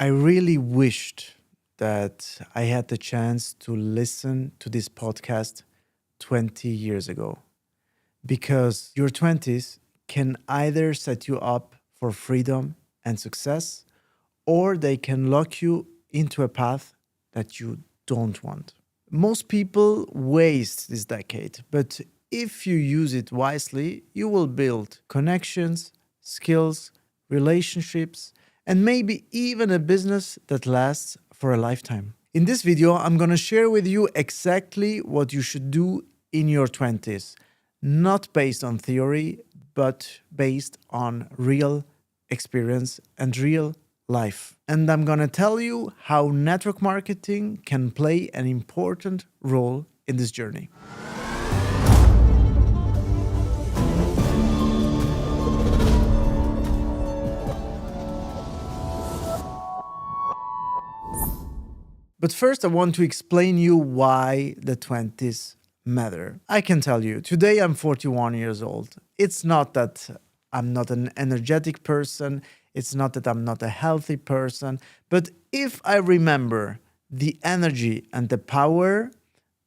I really wished that I had the chance to listen to this podcast 20 years ago because your 20s can either set you up for freedom and success or they can lock you into a path that you don't want. Most people waste this decade, but if you use it wisely, you will build connections, skills, relationships, and maybe even a business that lasts for a lifetime. In this video, I'm going to share with you exactly what you should do in your 20s, not based on theory, but based on real experience and real life. And I'm going to tell you how network marketing can play an important role in this journey. But first, I want to explain you why the 20s matter. I can tell you, today I'm 41 years old. It's not that I'm not an energetic person. It's not that I'm not a healthy person. But if I remember the energy and the power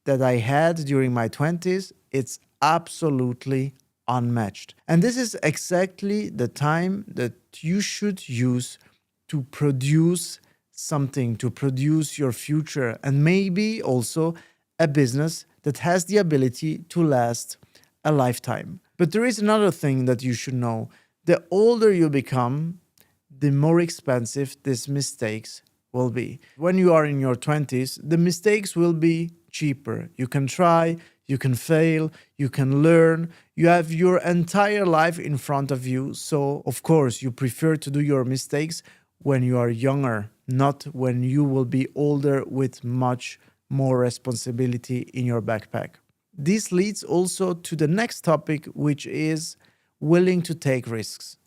that I had during my 20s, it's absolutely unmatched. And this is exactly the time that you should use to produce something, to produce your future, and maybe also a business that has the ability to last a lifetime. But there is another thing that you should know. The older you become, the more expensive these mistakes will be. When you are in your 20s, the mistakes will be cheaper. You can try, you can fail, you can learn. You have your entire life in front of you. So, of course, you prefer to do your mistakes when you are younger, not when you will be older with much more responsibility in your backpack. This leads also to the next topic, which is willing to take risks.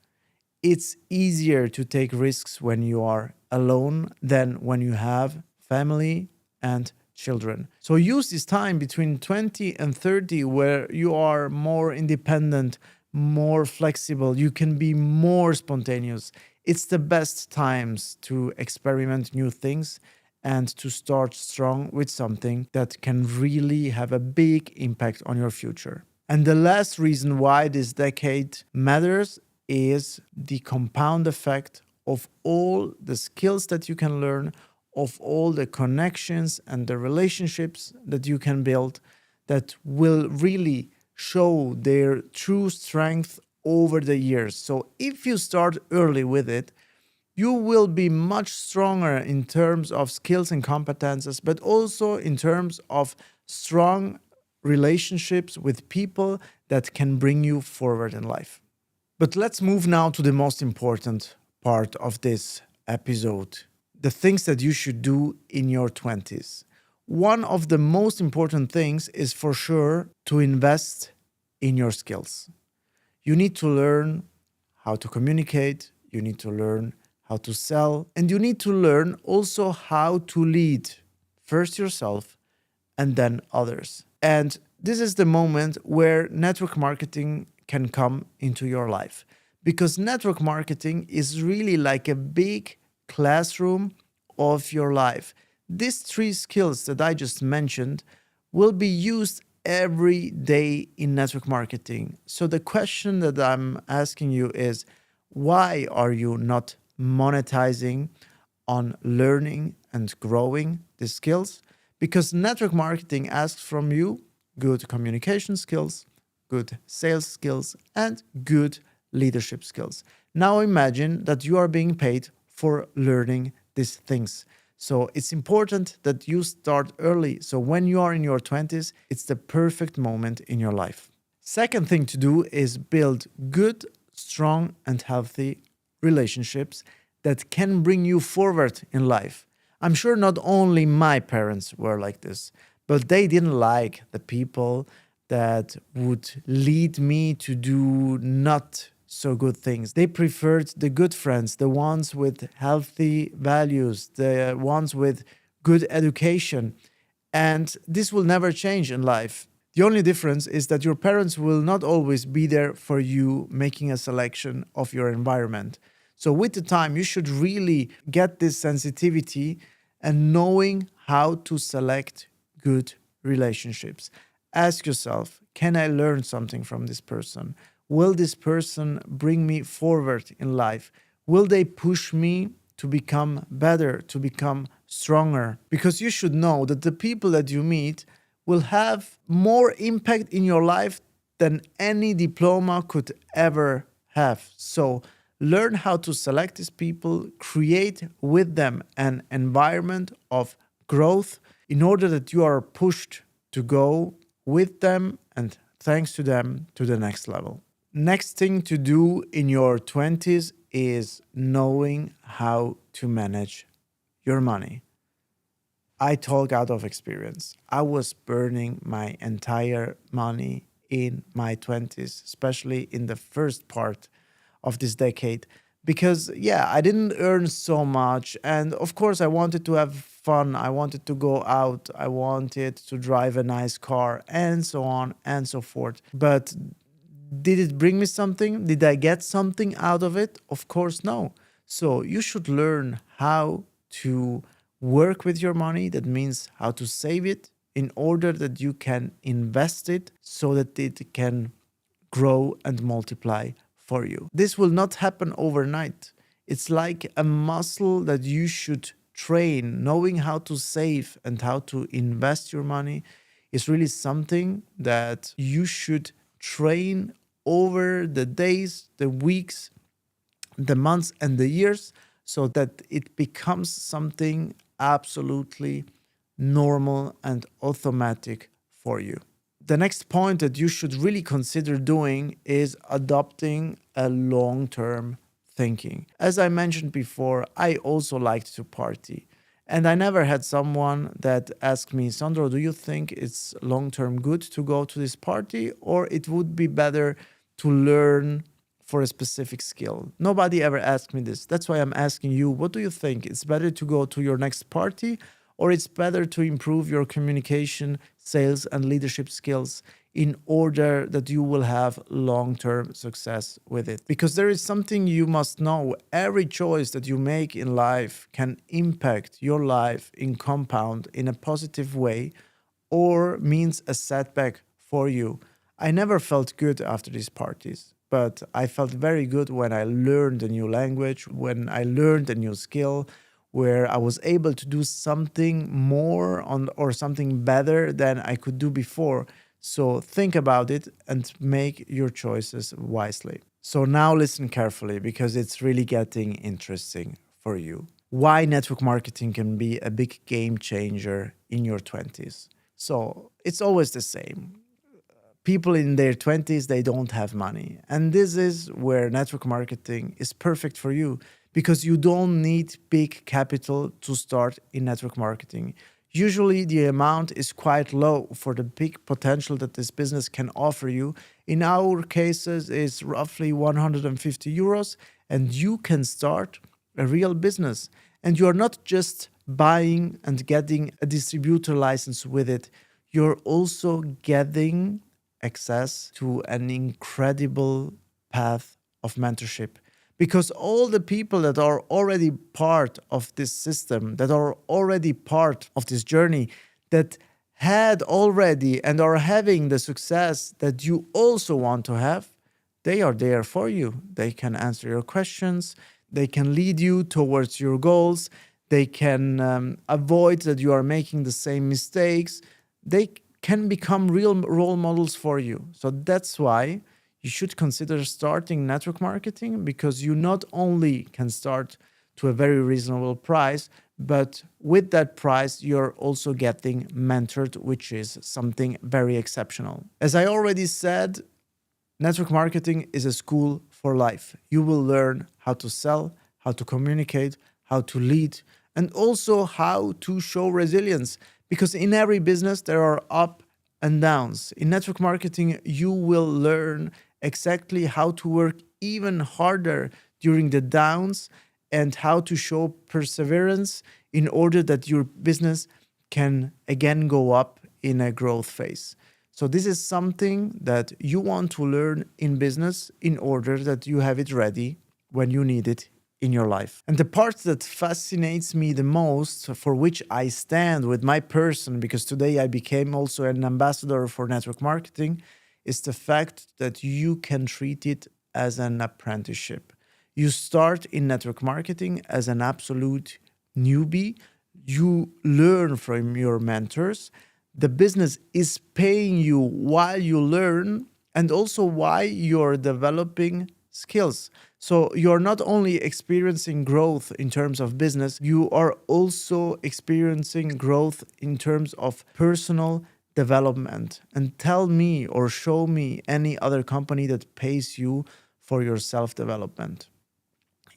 It's easier to take risks when you are alone than when you have family and children. So use this time between 20 and 30 where you are more independent, more flexible, you can be more spontaneous. It's the best times to experiment new things and to start strong with something that can really have a big impact on your future. And the last reason why this decade matters is the compound effect of all the skills that you can learn, of all the connections and the relationships that you can build that will really show their true strength over the years. So if you start early with it, you will be much stronger in terms of skills and competences, but also in terms of strong relationships with people that can bring you forward in life. But let's move now to the most important part of this episode, the things that you should do in your 20s. One of the most important things is for sure to invest in your skills. You need to learn how to communicate, you need to learn how to sell, and you need to learn also how to lead first yourself and then others. And this is the moment where network marketing can come into your life, because network marketing is really like a big classroom of your life. These three skills that I just mentioned will be used every day in network marketing. So the question that I'm asking you is, why are you not monetizing on learning and growing the skills? Because network marketing asks from you good communication skills, good sales skills, and good leadership skills. Now imagine that you are being paid for learning these things. So it's important that you start early. So when you are in your 20s, it's the perfect moment in your life. Second thing to do is build good, strong, and healthy relationships that can bring you forward in life. I'm sure not only my parents were like this, but they didn't like the people that would lead me to do not so good things. They preferred the good friends, the ones with healthy values, the ones with good education. And this will never change in life. The only difference is that your parents will not always be there for you making a selection of your environment. So with the time, you should really get this sensitivity and knowing how to select good relationships. Ask yourself, can I learn something from this person? Will this person bring me forward in life? Will they push me to become better, to become stronger? Because you should know that the people that you meet will have more impact in your life than any diploma could ever have. So learn how to select these people, create with them an environment of growth in order that you are pushed to go with them and thanks to them to the next level. Next thing to do in your 20s is knowing how to manage your money. I talk out of experience. I was burning my entire money in my 20s, especially in the first part of this decade. Because, yeah, I didn't earn so much. And of course, I wanted to have fun. I wanted to go out. I wanted to drive a nice car and so on and so forth. But did it bring me something? Did I get something out of it? Of course, no. So you should learn how to work with your money. That means how to save it in order that you can invest it so that it can grow and multiply for you. This will not happen overnight. It's like a muscle that you should train. Knowing how to save and how to invest your money is really something that you should train over the days, the weeks, the months, and the years so that it becomes something absolutely normal and automatic for you. The next point that you should really consider doing is adopting a long-term thinking. As I mentioned before, I also liked to party. And I never had someone that asked me, Sandro, do you think it's long-term good to go to this party, or it would be better to learn for a specific skill? Nobody ever asked me this. That's why I'm asking you, what do you think? It's better to go to your next party, or it's better to improve your communication, sales, and leadership skills in order that you will have long-term success with it? Because there is something you must know. Every choice that you make in life can impact your life in compound in a positive way or means a setback for you. I never felt good after these parties, but I felt very good when I learned a new language, when I learned a new skill, where I was able to do something more on or something better than I could do before. So think about it and make your choices wisely. So now listen carefully because it's really getting interesting for you. Why network marketing can be a big game changer in your 20s. So it's always the same. People in their 20s, they don't have money. And this is where network marketing is perfect for you because you don't need big capital to start in network marketing. Usually the amount is quite low for the big potential that this business can offer you. In our cases, it's roughly 150 euros and you can start a real business. And you're not just buying and getting a distributor license with it. You're also getting access to an incredible path of mentorship because all the people that are already part of this system, that are already part of this journey, that had already and are having the success that you also want to have, they are there for you. They can answer your questions. They can lead you towards your goals. They can avoid that you are making the same mistakes. They can become real role models for you. So that's why you should consider starting network marketing because you not only can start to a very reasonable price, but with that price, you're also getting mentored, which is something very exceptional. As I already said, network marketing is a school for life. You will learn how to sell, how to communicate, how to lead, and also how to show resilience. Because in every business, there are up and downs. In network marketing, you will learn exactly how to work even harder during the downs and how to show perseverance in order that your business can again go up in a growth phase. So this is something that you want to learn in business in order that you have it ready when you need it in your life. And the part that fascinates me the most, for which I stand with my person, because today I became also an ambassador for network marketing, is the fact that you can treat it as an apprenticeship. You start in network marketing as an absolute newbie. You learn from your mentors. The business is paying you while you learn and also while you're developing skills. So you're not only experiencing growth in terms of business, you are also experiencing growth in terms of personal development. And tell me or show me any other company that pays you for your self development.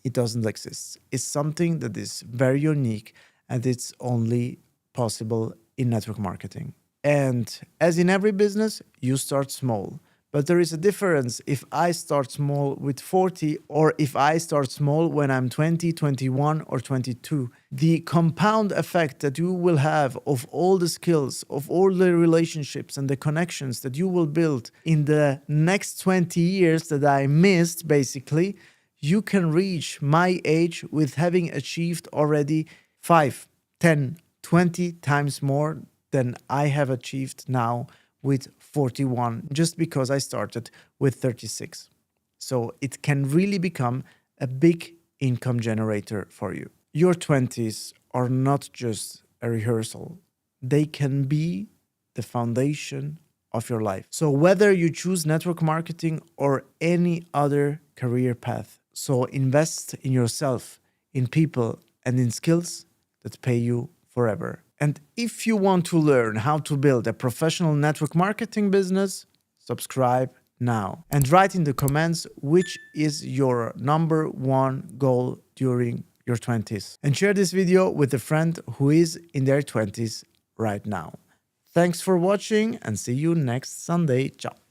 It doesn't exist. It's something that is very unique and it's only possible in network marketing. And as in every business, you start small. But there is a difference if I start small with 40 or if I start small when I'm 20, 21, or 22. The compound effect that you will have of all the skills, of all the relationships and the connections that you will build in the next 20 years that I missed, basically, you can reach my age with having achieved already 5, 10, 20 times more than I have achieved now with 41, just because I started with 36. So it can really become a big income generator for you. Your 20s are not just a rehearsal. They can be the foundation of your life. So whether you choose network marketing or any other career path, so invest in yourself, in people, and in skills that pay you forever. And if you want to learn how to build a professional network marketing business, subscribe now. And write in the comments which is your number one goal during your 20s. And share this video with a friend who is in their 20s right now. Thanks for watching and see you next Sunday. Ciao.